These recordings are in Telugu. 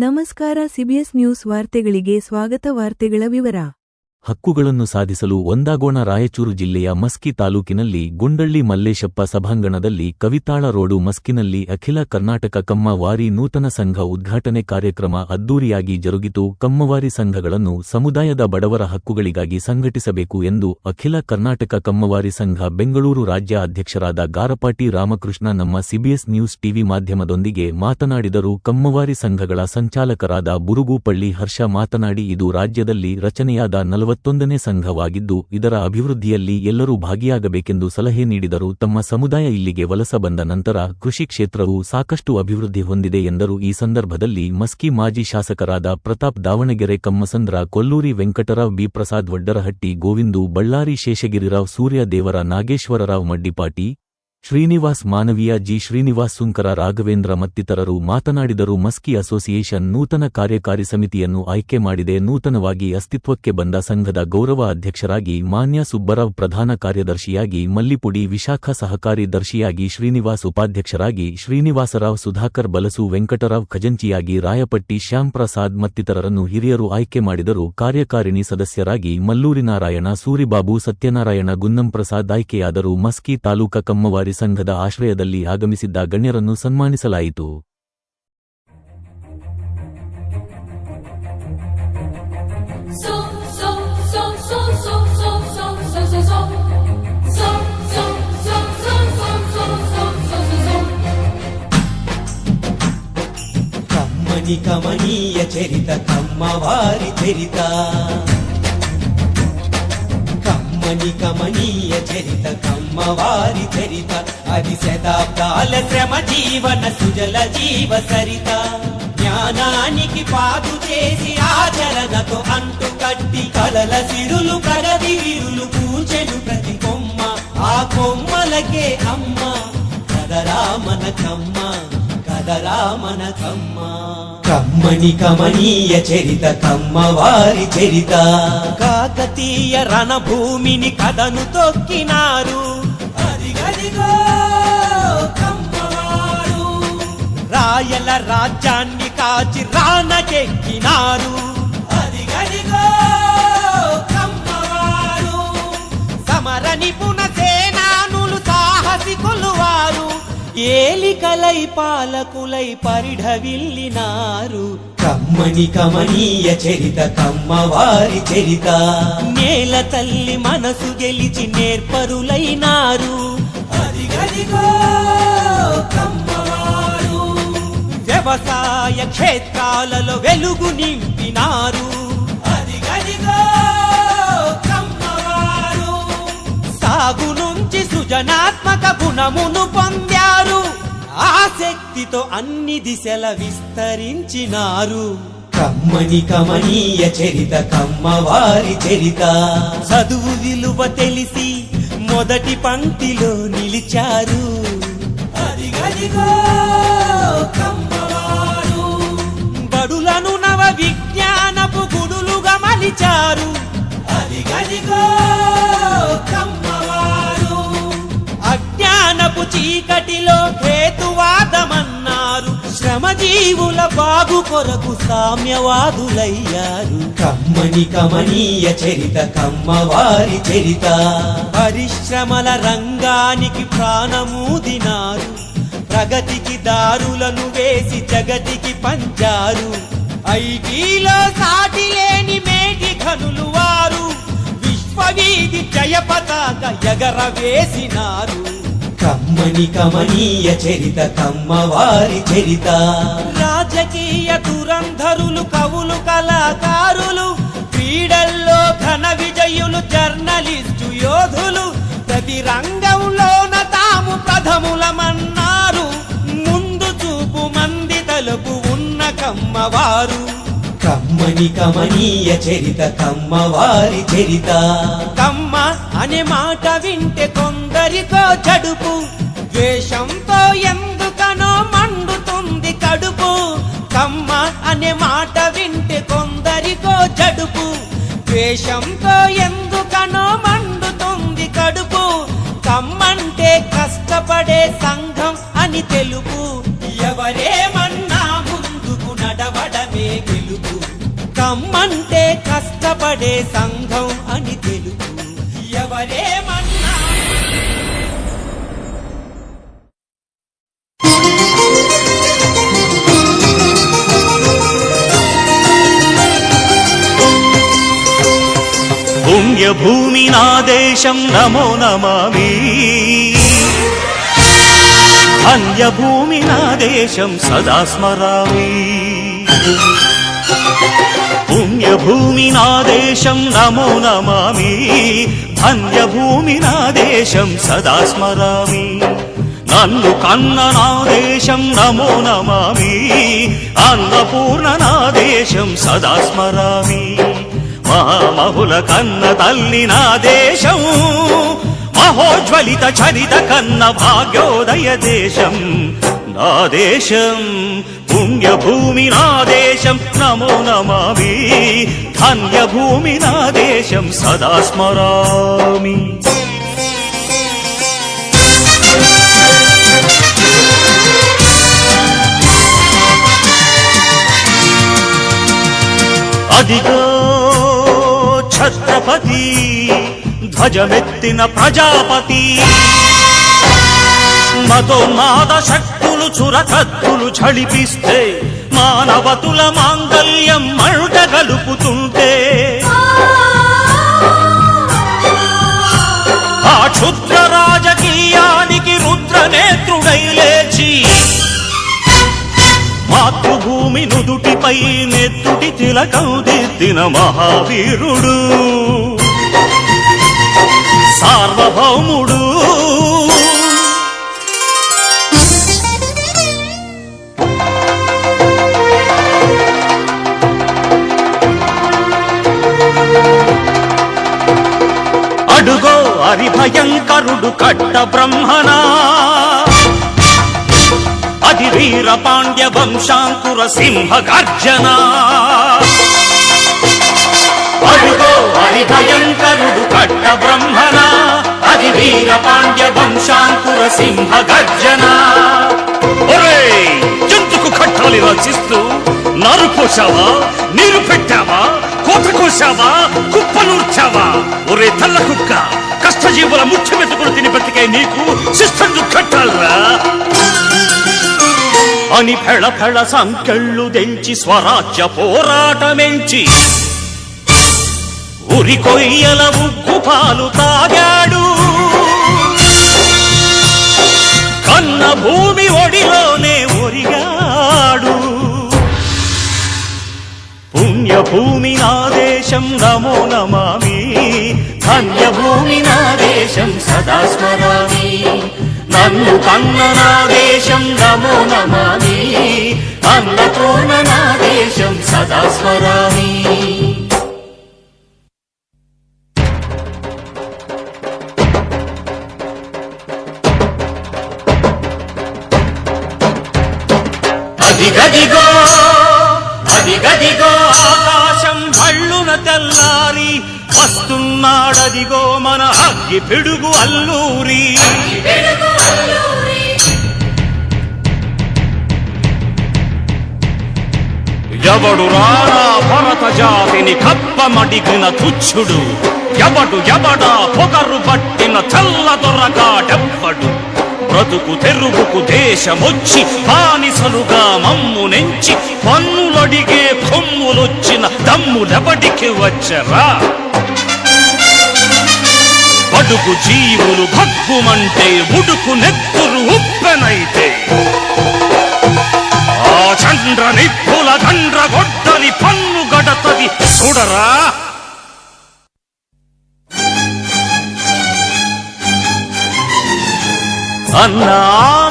ನಮಸ್ಕಾರ. ಸಿಬಿಎಸ್ ನ್ಯೂಸ್ ವಾರ್ತೆಗಳಿಗೆ ಸ್ವಾಗತ. ವಾರ್ತೆಗಳ ವಿವರ. ಹಕ್ಕುಗಳನ್ನು ಸಾಧಿಸಲು ಒಂದಾಗೋಣ. ರಾಯಚೂರು ಜಿಲ್ಲೆಯ ಮಸ್ಕಿ ತಾಲೂಕಿನಲ್ಲಿ ಗುಂಡಳ್ಳಿ ಮಲ್ಲೇಶಪ್ಪ ಸಭಾಂಗಣದಲ್ಲಿ ಕವಿತಾಳ ರೋಡು ಮಸ್ಕಿನಲ್ಲಿ ಅಖಿಲ ಕರ್ನಾಟಕ ಕಮ್ಮವಾರಿ ನೂತನ ಸಂಘ ಉದ್ಘಾಟನೆ ಕಾರ್ಯಕ್ರಮ ಅದ್ದೂರಿಯಾಗಿ ಜರುಗಿತು. ಕಮ್ಮವಾರಿ ಸಂಘಗಳನ್ನು ಸಮುದಾಯದ ಬಡವರ ಹಕ್ಕುಗಳಿಗಾಗಿ ಸಂಘಟಿಸಬೇಕು ಎಂದು ಅಖಿಲ ಕರ್ನಾಟಕ ಕಮ್ಮವಾರಿ ಸಂಘ ಬೆಂಗಳೂರು ರಾಜ್ಯ ಅಧ್ಯಕ್ಷರಾದ ಗಾರಪಾಟಿ ರಾಮಕೃಷ್ಣ ನಮ್ಮ ಸಿಬಿಎಸ್ ನ್ಯೂಸ್ ಟಿವಿ ಮಾಧ್ಯಮದೊಂದಿಗೆ ಮಾತನಾಡಿದರು. ಕಮ್ಮವಾರಿ ಸಂಘಗಳ ಸಂಚಾಲಕರಾದ ಬುರುಗೂಪಳ್ಳಿ ಹರ್ಷ ಮಾತನಾಡಿ, ಇದು ರಾಜ್ಯದಲ್ಲಿ ರಚನೆಯಾದ 41ನೇ ಸಂಘವಾಗಿದ್ದು ಇದರ ಅಭಿವೃದ್ಧಿಯಲ್ಲಿ ಎಲ್ಲರೂ ಭಾಗಿಯಾಗಬೇಕೆಂದು ಸಲಹೆ ನೀಡಿದರು. ತಮ್ಮ ಸಮುದಾಯ ಇಲ್ಲಿಗೆ ವಲಸೆ ಬಂದ ನಂತರ ಕೃಷಿ ಕ್ಷೇತ್ರವು ಸಾಕಷ್ಟು ಅಭಿವೃದ್ಧಿ ಹೊಂದಿದೆ ಎಂದರು. ಈ ಸಂದರ್ಭದಲ್ಲಿ ಮಸ್ಕಿ ಮಾಜಿ ಶಾಸಕರಾದ ಪ್ರತಾಪ್, ದಾವಣಗೆರೆ ಕಮ್ಮಸಂದ್ರ, ಕೊಲ್ಲೂರಿ ವೆಂಕಟರಾವ್, ಬಿ ಪ್ರಸಾದ್, ವಡ್ಡರಹಟ್ಟಿ ಗೋವಿಂದು, ಬಳ್ಳಾರಿ ಶೇಷಗಿರಿರಾವ್, ಸೂರ್ಯ ದೇವರ, ನಾಗೇಶ್ವರರಾವ್ ಮಡ್ಡಿಪಾಟಿ, ಶ್ರೀನಿವಾಸ್ ಮಾನವೀಯ, ಜಿ ಶ್ರೀನಿವಾಸ್ ಸುಂಕರ, ರಾಘವೇಂದ್ರ ಮತ್ತಿತರರು ಮಾತನಾಡಿದರು. ಮಸ್ಕಿ ಅಸೋಸಿಯೇಷನ್ ನೂತನ ಕಾರ್ಯಕಾರಿ ಸಮಿತಿಯನ್ನು ಆಯ್ಕೆ ಮಾಡಿದೆ. ನೂತನವಾಗಿ ಅಸ್ತಿತ್ವಕ್ಕೆ ಬಂದ ಸಂಘದ ಗೌರವ ಅಧ್ಯಕ್ಷರಾಗಿ ಮಾನ್ಯ ಸುಬ್ಬರಾವ್, ಪ್ರಧಾನ ಕಾರ್ಯದರ್ಶಿಯಾಗಿ ಮಲ್ಲಿಪುಡಿ, ವಿಶಾಖ ಸಹಕಾರಿ ದರ್ಶಿಯಾಗಿ ಶ್ರೀನಿವಾಸ್, ಉಪಾಧ್ಯಕ್ಷರಾಗಿ ಶ್ರೀನಿವಾಸರಾವ್, ಸುಧಾಕರ್ ಬಲಸು, ವೆಂಕಟರಾವ್ ಖಜಂಚಿಯಾಗಿ ರಾಯಪಟ್ಟಿ, ಶ್ಯಾಮ್ ಪ್ರಸಾದ್ ಮತ್ತಿತರರನ್ನು ಹಿರಿಯರು ಆಯ್ಕೆ ಮಾಡಿದರು. ಕಾರ್ಯಕಾರಿಣಿ ಸದಸ್ಯರಾಗಿ ಮಲ್ಲೂರಿ ನಾರಾಯಣ, ಸೂರಿಬಾಬು, ಸತ್ಯನಾರಾಯಣ, ಗುನ್ನಂಪ್ರಸಾದ್ ಆಯ್ಕೆಯಾದರು. ಮಸ್ಕಿ ತಾಲೂಕಾ ಕಮ್ಮವಾರಿ ಸಂಘದ ಆಶ್ರಯದಲ್ಲಿ ಆಗಮಿಸಿದ್ದ ಗಣ್ಯರನ್ನು ಸನ್ಮಾನಿಸಲಾಯಿತು. కమ్మని కమనీయ చరిత కమ్మవారి చరిత, కమ్మని కమనీయ చరిత కమ్మవారి చరిత, అది శతాబ్దాల శ్రమ జీవన సుజల జీవ సరిత. జ్ఞానానికి పాదు చేసి ఆచరణతో అంటు కట్టి కలల సిరులు ప్రగతి విరులు పూచెను ప్రతి కొమ్మ. ఆ కొమ్మలకే అమ్మ కదరా మన కమ్మ, కదరా మన కమ్మ. కమ్మని కమనీయ చరిత కమ్మవారి చరిత. కాకతీయ రణభూమిని కథను తొక్కినారు, అదిగదిగో కమ్మవారు. రాయల రాజ్యాన్ని కాచి రానకెక్కినారు, అదిగదిగో కమ్మవారు. సమర నిపుణ సేనానులు సాహసికులు వారు, ఏలికలై పాలకులై పరిఢవిల్లినారు. కమ్మని కమనీయ చరిత కమ్మవారి చరిత. నేల తల్లి మనసు గెలిచి నేర్పరులైనారు, అదిగదిగో కమ్మవారు. వ్యవసాయ క్షేత్రాలలో వెలుగు నింపినారు, అదిగదిగో కమ్మవారు. సాగు నుంచి సృజనాత్మక గుణమును పొందారు, ఆ శక్తితో అన్ని దిశల విస్తరించినారు. కమ్మని కమనీయ చరిత కమ్మవారి చరిత. చదువు విలువ తెలిసి మొదటి పంక్తిలో నిలిచారు, అదిగదిగో కమ్మవారు. బడులను నవ విజ్ఞానపు గుడులుగా మలిచారు, అదిగదిగో కమ్మవారు. అజ్ఞానపు చీకటిలో హేతువాదమన్నారు, శ్రమజీవుల బాగు కొరకు సామ్యవాదులయ్యారు. కమ్మని కమనీయ చరిత కమ్మవారి చరిత. పరిశ్రమల రంగానికి ప్రాణమూదినారు, ప్రగతికి దారులను వేసి జగతికి పంచారు. ఐటీలో సాటి లేని మేటి ఘనులు వారు, విశ్వవీధి జయ పతాక ఎగరవేసినారు. కమ్మని కమనీయ చరిత కమ్మవారి చరిత. రాజకీయ దురంధరులు, కవులు, కళాకారులు, క్రీడల్లో ఘన విజయులు, జర్నలిస్టు యోధులు, ప్రతి రంగంలోన తాము ప్రథములమన్నారు. ముందు చూపు మంది తలుపు ఉన్న కమ్మవారు. కమ్మని కమనీయ చరిత కమ్మవారి చరిత. కమ్మ అనే మాట వింటే కొందరికో జడుపు, ద్వేషంతో ఎందుకనో మండుతుంది కడుపు. కమ్మ అనే మాట వింటే కొందరికో జడుపు, ద్వేషంతో ఎందుకనో మండుతుంది కడుపు. కమ్మంటే కష్టపడే సంఘం అని తెలుపు, ఎవరేమన్నా ముందుకు నడవడమే ఒక్కడే సంఘం అని తెలుపు. ఎవరేమన్నా పుణ్యభూమి నా దేశం నమో నమామి, ధన్యభూమి నా దేశం సదా స్మరామి. పుణ్యభూమి నా దేశం నమో నమామి, ధన్యభూమి నా దేశం సదా స్మరామి. నన్ను కన్న నా దేశం నమో నమామి, అన్నపూర్ణ నా దేశం సదా స్మరామి. మహామహుల కన్న తల్లి నా దేశం, మహోజ్వలిత చరిత కన్న భాగ్యోదయ దేశం నా దేశం. పుణ్యభూమి నా దేశం నమో నమామి, ధన్యభూమి నా దేశం సదా స్మరామి. అదిగో ఛత్రపతి ధ్వజమెత్తిన ప్రజాపతి, మతోన్మాద శక్తులు చురకత్తులు ఝళిపిస్తే, మానవతుల మాంగల్యం మంట గలుపుతుంటే, ఆ క్షుద్ర రాజకీయానికి రుద్రనేత్రుడై లేచి, మాతృభూమి నుదుటిపై నెత్తుటి తిలకం దిద్దిన మహావీరుడు, సార్వభౌముడు. అడుగో హరిభయంకరుడు కట్ట బ్రహ్మణ, అది వీర పాండ్య వంశాంకుర సింహ గర్జన. అడుగో హరిభయంకరుడు కట్ట బ్రహ్మణ, అది వీర పాండ్య వంశాంకుర సింహ గర్జన. ఎందుకు కట్టాలి రచిస్తూ నారు పోసావా, నీరు పెట్టావా, కోత కోసావా, కుప్పనూర్చావా? ఒరే తల్ల కుక్క, కష్టజీవుల ముఖ్యమెతుకులు తిని బతికే నీకు శిస్తందు కట్టాలరా అని ఫెళ ఫెళ సంకెళ్ళు తెంచి స్వరాజ్య పోరాటమెంచి, ఉరి కొయ్యల ఉగ్గు పాలు తాగాడు, కన్న భూమి ఒడిలోనే ఒరిగాడు. పుణ్యభూమి నా దేశం నమో నమామి, ధన్యభూమి నా దేశం సదా స్మరామి. నన్ను కన్న నా దేశం నమో నమామి, అన్నపూర్ణ నా దేశం సదా స్మరామి. అదిగదిగో అదిగదిగో ఆకాశం భళ్ళున తెల్లారి వస్తున్నాడదిగో మన అగ్గి పిడుగు అల్లూరి. ఎవడు రారా భరత జాతిని కప్పమడిగిన తుచ్చుడు, ఎవడా పొగరు పట్టిన చల్ల దొరగాడెవ్వడు. బ్రతుకు తెరుగుకు దేశమొచ్చి బానిసలుగా మమ్ము నెంచి, పన్నులడిగే కొమ్ములొచ్చిన దమ్ములెవడికి వచ్చరా? బడుగు జీవులు భగ్గుమంటే, ఉడుకు నెత్తురు ఉప్పెనైతే, ఆ చండ్ర నిప్పుల దండ్ర గొడ్డలి పన్ను గడతది చూడరా. అన్నా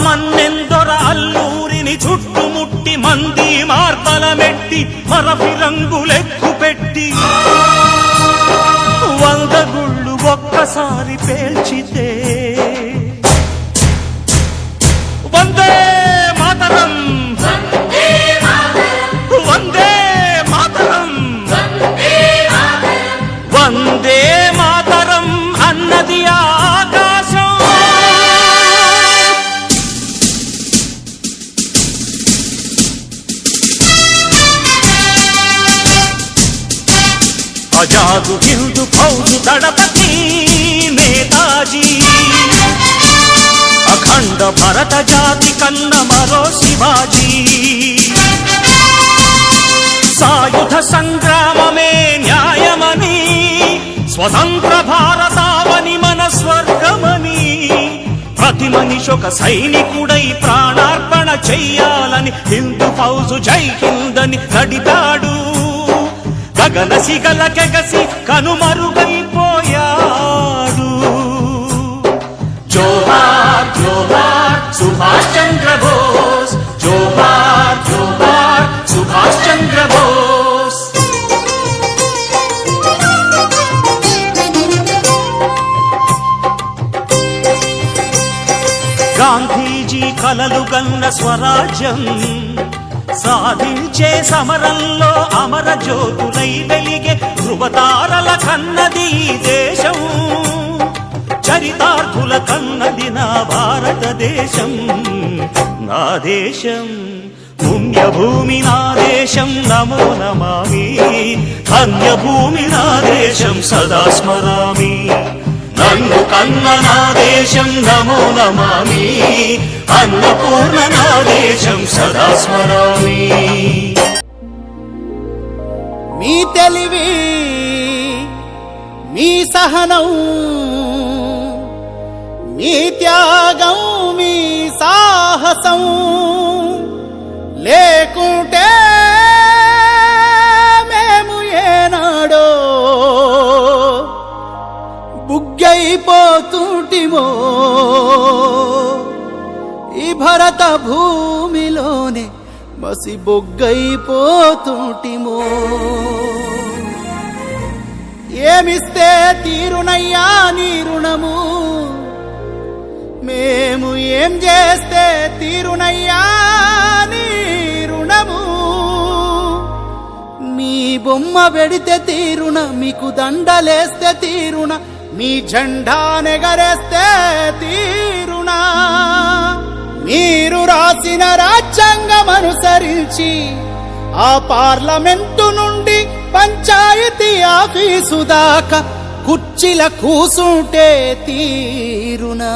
మన్నెందొర అల్లూరిని చుట్టుముట్టి, మంది మార్బలమెట్టి మరపి రంగులెక్కు పెట్టి, 100 గుళ్ళు ఒక్కసారి పేల్చితే, వందే మాతరం వందే మాతరం వందే మాతరం అన్నది ఆకాశం. అజాత దళపతి నేతాజీ అఖండ భరత జాతి కన్న మరో శివాజీ సాయుధ సంగ్రామమే న్యాయమని స్వతంత్ర భారతావని మన స్వర్గమని ప్రతి మనిషి ఒక సైనికుడై ప్రాణార్పణ చెయ్యాలని హిందూ ఫౌజు జై హిందని నడిపాడు గగన సిగల కెగసి కనుమరుగైపోయాడు జోహార్ జోహార్ సుభాష్ చంద్ర బోస్ జోహార్ జోహార్ సుభాష్ చంద్ర బోస్ గాంధీజీ కలలు గన్న స్వరాజ్యం సాధించే సమరంలో అమర జ్యోతులై వెలిగే ధృవతారల కన్నది ఈ దేశం చరితార్థుల కన్నది నా భారతదేశం నా దేశం పుణ్యభూమి నా దేశం నమో నమామి ధన్యభూమి నా దేశం సదా స్మరామి నన్ను కన్న నా దేశం నమో నమామి అన్నపూర్ణ నా దేశం సదా స్మరామి మీ తెలివి మీ సహనం మీ త్యాగం మీ సాహసం లేకుంటే మేము ఏనాడో బుగ్గైపోతుంటిమో ఈ భరత భూమిలోనే మసి బొగ్గైపోతుంటిమో ఏమిస్తే తీరునయ్యా నీ రుణము మేము ఏం చేస్తే తీరునయ్యా నీ రుణము మీ బొమ్మ పెడితే తీరున మీకు దండలేస్తే తీరున మీ జెండా నెగరేస్తే తీరునా మీరు రాసిన రాజ్యాంగం అనుసరించి ఆ పార్లమెంటు నుండి పంచాయతీ ఆఫీసు దాకా కుర్చీల కూసుంటే తీరునా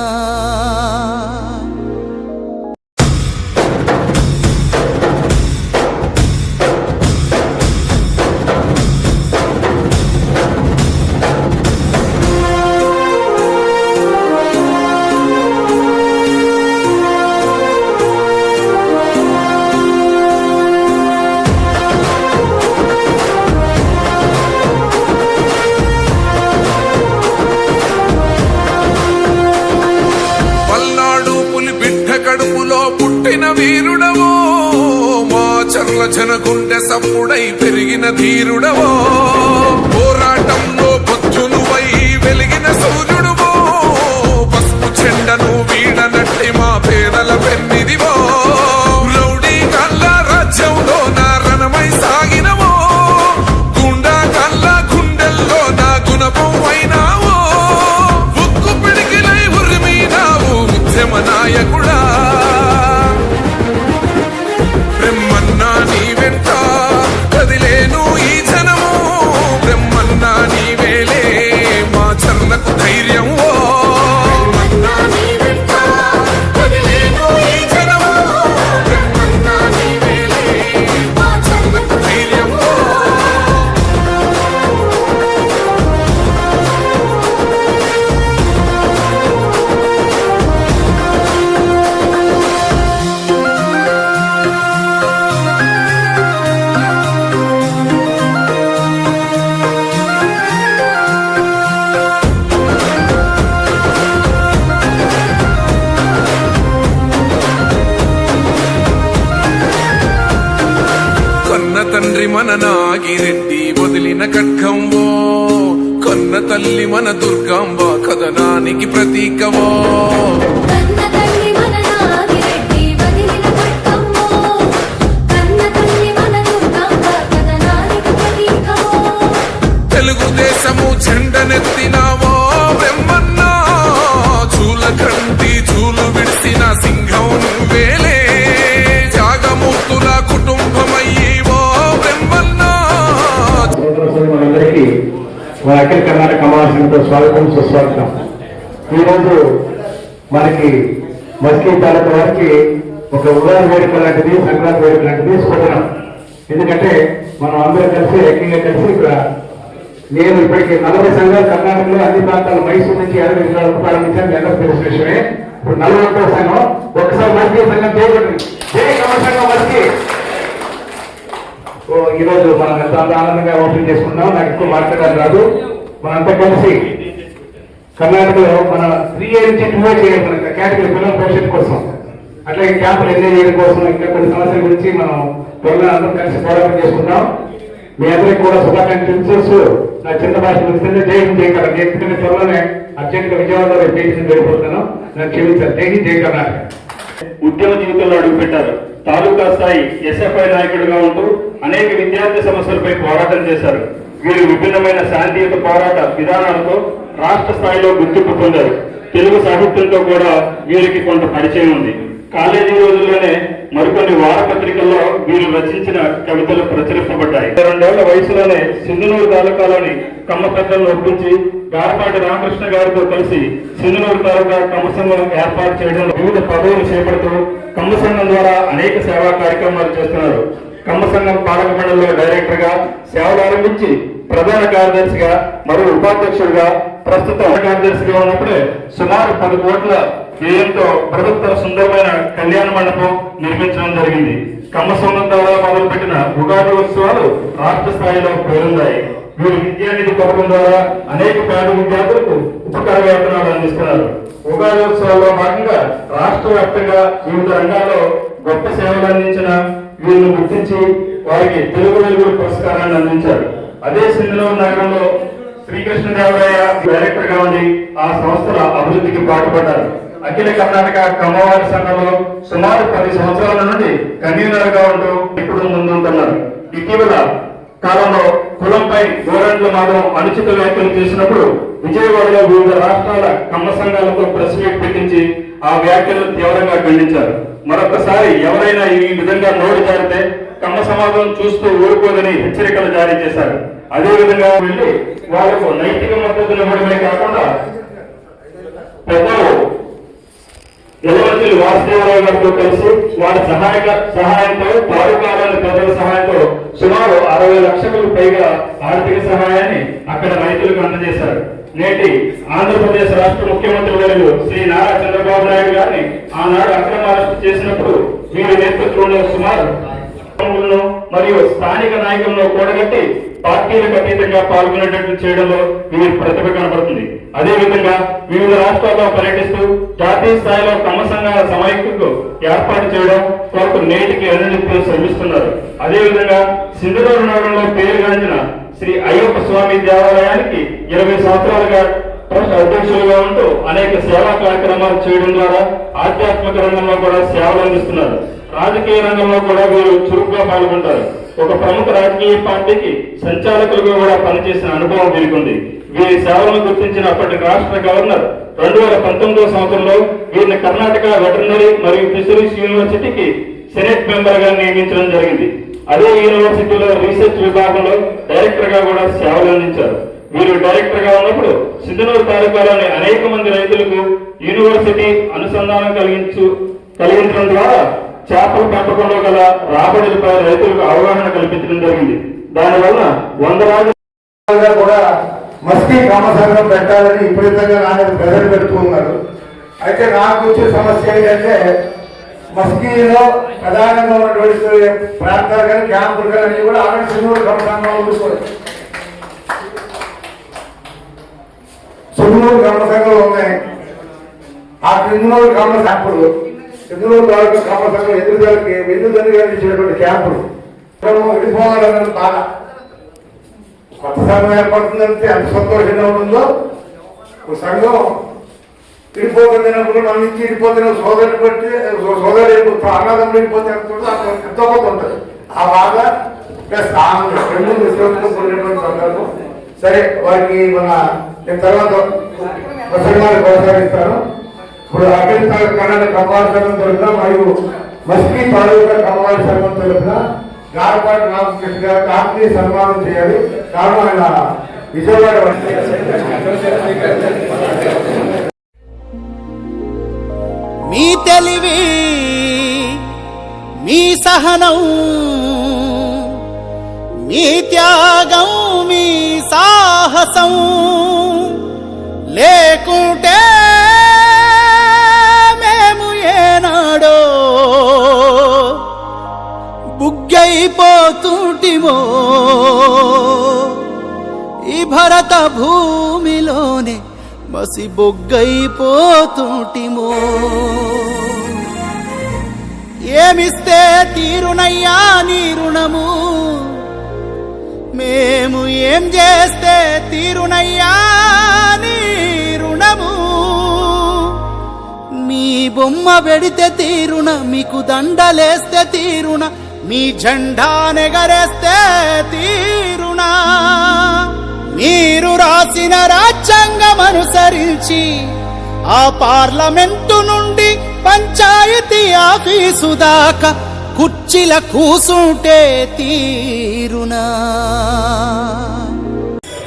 వీరుడవో మా చర్ల జనగుండె సప్పుడై పెరిగిన ధీరుడవో పోరాటంలో పొచ్చునువై వెలిగిన సూర్యుడువో పసుపు చెండను వీడనట్టి మా పేదల పెన్నిదివో రౌడీ కళ్ళ రాజ్యంలో నా రణమై సాగినవో గుండా కళ్ళ గుండెల్లో నా గుణపం అయినావో ఉక్కు పిడికిలై ఉరిమినావు ఉద్యమ నాయకుడా బ్రహ్మన్నా నీ వెంట కదిలేను ఈ జనము బ్రహ్మన్నా నీ వేలే మా చర్లకు ధైర్యం తండ్రి మన నాగిరెడ్డి వదిలిన ఖడ్గంవో కన్న తల్లి మన దుర్గాంబ కథనానికి ప్రతీకవో తెలుగుదేశము జెండనెత్తినావో బ్రహ్మన్నా చూలకంటి చూలు విడిసిన సింహం నువ్వేలే త్యాగమూర్తుల కుటుంబమయ్యేవో బ్రహ్మన్నా మనందరికీ అఖిల కర్ణాటక కమాండ్ కార్యక్రమానికి స్వాగతం సుస్వాగతం. ఈరోజు మనకి మస్కీ తాలూకా వారికి ఒక ఉగాది వేడుక లాంటిది, సంక్రాంతి వేడుక లాంటిది స్ఫుటనం. ఎందుకంటే మనం అందరూ కలిసి ఏకంగా కలిసి ఇక్కడ నేను ఇప్పటికి 40 సంఘాలు కర్ణాటకలో అన్ని ప్రాంతాలు మైసూరు నుంచి 60 జిల్లాలకు ప్రారంభించాను. అందరూ తెలిసిన విషయమే. ఇప్పుడు 41వ సంఘం. ఒకసారి మస్కీ సంఘం చేయబడింది. జై కమ్మ సంఘం మస్కీ. ఈరోజు మనం ఎంత ఆనందంగా ఓపెన్ చేసుకున్నాం. నాకు ఎక్కువ మాట్లాడాలి రాదు. మనంతా కలిసి కర్ణాటకలో మన 3A నుంచి 2A చేయాలి. మన కేటగిరీ పిల్లల భవిష్యత్తు కోసం, అట్లాగే క్యాంపులు ఎంజాయ్ చేయడం కోసం, ఇంకా కొన్ని సమస్యల గురించి మనం త్వరలో అందరం కలిసి పోరాటం చేసుకుంటాం. మీ అందరికీ కూడా శుభాకాంక్షలు. నా చిన్న భాష గురించి జై హింద్ జై కర్ణాటక. ఎందుకంటే త్వరలోనే అర్జెంట్గా విజయవాడలో పేటీని వెళ్ళిపోతున్నాను. నన్ను క్షమించారు. జై హింద్ జై కర్ణాటక. ఉద్యమ జీవితంలో అడుగుపెట్టారు. తాలూకా స్థాయి SFI నాయకుడిగా ఉంటూ అనేక విద్యార్థి సమస్యలపై పోరాటం చేశారు. వీరు విభిన్నమైన శాంతియుత పోరాట విధానాలతో రాష్ట్ర స్థాయిలో గుర్తింపు పొందారు. తెలుగు సాహిత్యంతో కూడా వీరికి కొంత పరిచయం ఉంది. కాలేజీ రోజుల్లోనే మరికొన్ని వారపత్రికల్లో వీరు రచించిన కవితలు ప్రచురింపబడ్డాయి. 2 ఏళ్ల వయసులోనే సింధునూరు తాలూకాలోని కమ్మ పెద్దలను ఒప్పించి గారపాటి రామకృష్ణ గారితో కలిసి సింధునూరు తాలూకా కమ్మ సంఘం ఏర్పాటు చేయడంలో వివిధ పదవులు చేపడుతూ కమ్మ సంఘం ద్వారా అనేక సేవా కార్యక్రమాలు చేస్తున్నారు. కమ్మ సంఘం పాలక మండలిలో డైరెక్టర్ గా సేవలు ఆరంభించి ప్రధాన కార్యదర్శిగా మరియు ఉపాధ్యక్షుడిగా, ప్రస్తుతం కార్యదర్శిగా ఉన్నప్పుడే సుమారు 10 కోట్ల వ్యయంతో ప్రభుత్వ సుందరమైన కళ్యాణ మండపం నిర్మించడం జరిగింది. కమ్మ సంఘం ద్వారా మొదలుపెట్టిన ఉగాది ఉత్సవాలు రాష్ట్ర స్థాయిలో పేరుందాయి. వీరు విద్యానిధి పథకం ద్వారా అనేక పేద విద్యార్థులకు ఉపకార వేతనాలు అందిస్తున్నారు. ఉగాది ఉత్సవాల్లో భాగంగా రాష్ట్ర వ్యాప్తంగా వివిధ రంగాల్లో గొప్ప సేవలు అందించిన వీరిని గుర్తించి వారికి తెలుగు వెలుగుల పురస్కారాన్ని అందించారు. అదే సింధునూరు నగరంలో శ్రీకృష్ణదేవరాయ డైరెక్టర్ గా ఉండి ఆ సంస్థల అభివృద్ధికి పాటుపడ్డారు. అఖిల కర్ణాటక కమ్మవారి సంఘంలో సుమారు 10 సంవత్సరాల నుండి కన్వీనర్ గా ఉంటూ ఇప్పుడు ముందుంటున్నారు. ఇటీవల కాలంలో కులంపై గోరంట్ల మాధవం అనుచిత వ్యాఖ్యలు చేసినప్పుడు విజయవాడలో వివిధ రాష్ట్రాల కమ్మ సంఘాలతో ప్రెస్ మీట్ పెట్టించి ఆ వ్యాఖ్యలు తీవ్రంగా ఖండించారు. మరొకసారి ఎవరైనా ఈ విధంగా నోరు జారితే కమ్మ సమాజం చూస్తూ ఊరుకోదని హెచ్చరికలు జారీ చేశారు. అదే విధంగా వెళ్లి వాళ్లకు నైతిక మద్దతులు ఇవ్వడమే కాకుండా పెద్దలు యలమంచిలి వాసుదేవరావు గారితో కలిసి వారి సహాయంతో తాలూకాలోని ప్రజల సహాయంతో సుమారు 60 లక్షలకు పైగా ఆర్థిక సహాయాన్ని అక్కడ రైతులకు అందజేశారు. నేటి ఆంధ్రప్రదేశ్ రాష్ట్ర ముఖ్యమంత్రి వర్యులు శ్రీ నారా చంద్రబాబు నాయుడు గారిని ఆనాడు అక్రమ అరెస్టు చేసినప్పుడు వీరి నేతృత్వంలో సుమారు మరియు స్థానిక నాయకులను కూడగట్టి పార్టీలకు అతీతంగా పాల్గొనేటట్లు చేయడంలో వీరి ప్రతిభ కనబడుతుంది. అదేవిధంగా వివిధ రాష్ట్రాల్లో పర్యటిస్తూ జాతీయ స్థాయిలో కమ్మ సంఘాల సమైక్యతకు ఏర్పాటు చేయడం కొరకు నేటికి అనునిత్యం శ్రమిస్తున్నారు. అదేవిధంగా సింధునూరు నగరంలో పేరుగాంచిన శ్రీ అయ్యప్ప స్వామి దేవాలయానికి 20 సంవత్సరాలుగా ట్రస్ట్ అధ్యక్షులుగా ఉంటూ అనేక సేవా కార్యక్రమాలు చేయడం ద్వారా ఆధ్యాత్మిక రంగంలో కూడా సేవలు అందిస్తున్నారు. రాజకీయ రంగంలో కూడా వీరు చురుగ్గా పాల్గొంటారు. ఒక ప్రముఖ రాజకీయ పార్టీకి సంచాలకులుగా కూడా పనిచేసిన అనుభవం వీరికి. వీరి సేవలను గుర్తించిన అప్పటి రాష్ట్ర గవర్నర్ 2019వ సంవత్సరంలో వీరిని కర్ణాటక వెటర్నరీ మరియు ఫిషరీస్ యూనివర్సిటీకి సెనెట్ మెంబర్ గా నియమించడం జరిగింది. అదే యూనివర్సిటీలో రీసెర్చ్ విభాగంలో డైరెక్టర్ గా కూడా సేవలు అందించారు. వీరు డైరెక్టర్ గా ఉన్నప్పుడు సింధునూరు తాలూకాలోని అనేక మంది రైతులకు యూనివర్సిటీ అనుసంధానం కలిగించడం ద్వారా చేపల పెంపకంలో గల రాబడులపై రైతులకు అవగాహన కల్పించడం జరిగింది. దానివల్ల 100 రాజులుగా కూడా మస్కీ కమ్మ సంఘం పెట్టాలని విపరీతంగా నాణ్యత ప్రజలు పెడుతూ ఉన్నారు. అయితే నాకు వచ్చే సమస్య ఏంటంటే మస్కీలో ప్రధానంగా ఉన్నటువంటి ప్రాంతాలు కానీ క్యాంపులు కానీ అన్ని కూడా ఆల్రెడీ సింధునూరు కమ్మ సంఘం ఉండిపోయి సింధునూరు కమ్మ సంఘం ఉన్నాయి. ఆ సింధునూరు కమ్మ క్యాంపులు సింధునూరు తాలూకా కమ్మ సంఘం ఎదురుదలకి వెన్నుదన్నుగా ఇచ్చినటువంటి క్యాంపులు విడిపోవాలన్నది బాగా కొత్త సంఘం ఏర్పడుతుందంటే ఎంత సంతోషంగా ఉంటుందో. ఒక సంఘం విడిపోతున్నప్పుడు మన నుంచి విడిపోతున్న సోదరుని బట్టి సోదరు అన్నదం విడిపోతే ఎంతో కొంత ఉంటుంది. ఆ బాధ ప్లస్ సందర్భం సరే వారికి నేను తర్వాత ప్రసంగాలు కొనసాగిస్తాను. ఇప్పుడు అఖిల కర్ణాటక కమ్మవారి సంఘం తరఫున మరియు మస్కీ తాలూకా కమ్మవారి సంఘం తరఫున గారపాటి రామకృష్ణ గారికి ఆత్మీయ సన్మానం చేయాలి. కారణం ఆయన విజయవాడ మీ తెలివి మీ సహనం మీ త్యాగం మీ సాహసం లేకుంటే మేము ఏనాడో బుగ్గైపోతుంటిమో ఈ భరత భూమిలోనే మసి బొగ్గైపోతుంటిమో ఏమిస్తే తీరునయ్యా నీ రుణము మేము ఏం చేస్తే తీరునయ్యా నీ రుణము మీ బొమ్మ పెడితే తీరున మీకు దండలేస్తే తీరున మీ జెండానెగరేస్తే తీరునా మీరు రాసిన రాజ్యాంగం అనుసరించి ఆ పార్లమెంటు నుండి పంచాయతీ ఆఫీసు దాకా కుర్చీల కూసుంటే తీరునా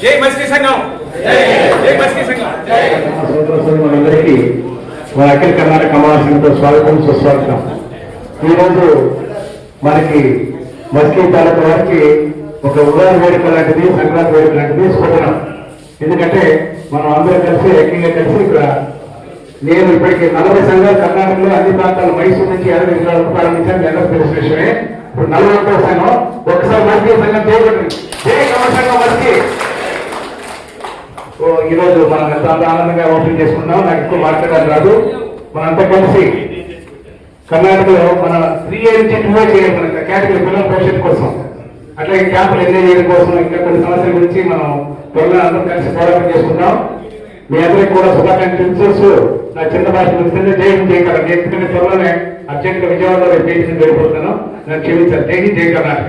జై మస్కీ సంఘం జై మస్కీ సంఘం మనందరికీ మన అఖిల కర్ణాటక కమలాసంతో స్వాగతం సుస్వాగతం. ఈరోజు మనకి మస్కీ తాలూకా వారికి ఒక ఉగాది వేడుక లాంటిది, సంక్రాంతి వేడుక లాంటిది స్ఫుటనం. ఎందుకంటే మనం అందరూ కలిసి ఏకంగా కలిసి ఇక్కడ నేను ఇప్పటికి 40 సంఘాలు కర్ణాటకలో అన్ని ప్రాంతాలు మైసూరు నుంచి 60 జిల్లాలకు ప్రారంభించాను. అందరూ తెలిసిన విషయమే. ఇప్పుడు 41వ సంఘం ఒకసారి మస్కీ సంఘం చేయబడింది. జై కమల సంఘం మస్కీ. ఈరోజు మనం ఎంత ఆనందంగా ఓపెన్ చేసుకున్నాం. నాకు ఎక్కువ మాట్లాడాలి రాదు. మనంతా కలిసి కర్ణాటకలో మన 3A నుంచి 2A చేయాలి. మన కేటగిరీ పిల్లల భవిష్యత్తు కోసం, అట్లాగే క్యాంపులు ఎంజాయ్ చేయడం కోసం, ఇంకా కొన్ని సమస్యల గురించి మనం త్వరలో అందరం కలిసి పోరాటం చేసుకుంటాం. మీ అందరికీ కూడా శుభాకాంక్షలు. నా చిన్న భాష తెలిసిందే జై హింద్ జై కర్ణాటక. ఎందుకంటే త్వరలోనే అర్జెంట్గా విజయవాడలో పేజీని వెళ్ళిపోతున్నాను. నాకు క్షమించారు. జై హింద్ జై కర్ణాటక.